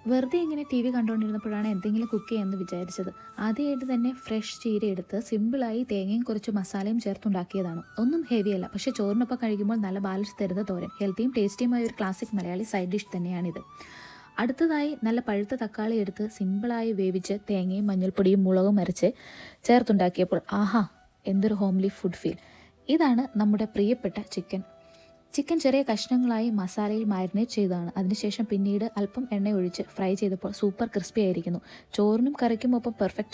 വെറുതെ ഇങ്ങനെ T V കണ്ടുകൊണ്ടിരുന്നപ്പോഴാണ് എന്തെങ്കിലും കുക്ക് ചെയ്യാമെന്ന് വിചാരിച്ചത്. ആദ്യമായിട്ട് തന്നെ ഫ്രഷ് ചീര എടുത്ത് സിമ്പിളായി തേങ്ങയും കുറച്ച് മസാലയും ചേർത്തുണ്ടാക്കിയതാണ്. ഒന്നും ഹെവിയല്ല, പക്ഷേ ചോറിനൊപ്പം കഴിക്കുമ്പോൾ നല്ല ബാലൻസ് തരുന്ന തോരൻ. ഹെൽത്തിയും ടേസ്റ്റിയുമായ ഒരു ക്ലാസിക് മലയാളി സൈഡ് ഡിഷ് തന്നെയാണിത്. അടുത്തതായി നല്ല പഴുത്ത തക്കാളി എടുത്ത് സിമ്പിളായി വേവിച്ച് തേങ്ങയും മഞ്ഞൾപ്പൊടിയും മുളകും അരച്ച് ചേർത്തുണ്ടാക്കിയപ്പോൾ ആഹാ, എന്തൊരു ഹോംലി ഫുഡ് ഫീൽ. ഇതാണ് നമ്മുടെ പ്രിയപ്പെട്ട ചിക്കൻ. ചിക്കൻ ചെറിയ കഷ്ണങ്ങളായി മസാലയിൽ മാരിനേറ്റ് ചെയ്തതാണ്. അതിനുശേഷം പിന്നീട് അല്പം എണ്ണ ഒഴിച്ച് ഫ്രൈ ചെയ്തപ്പോൾ സൂപ്പർ ക്രിസ്പി ആയിരിക്കുന്നു. ചോറിനും കറിക്കും ഒപ്പം പെർഫെക്റ്റ്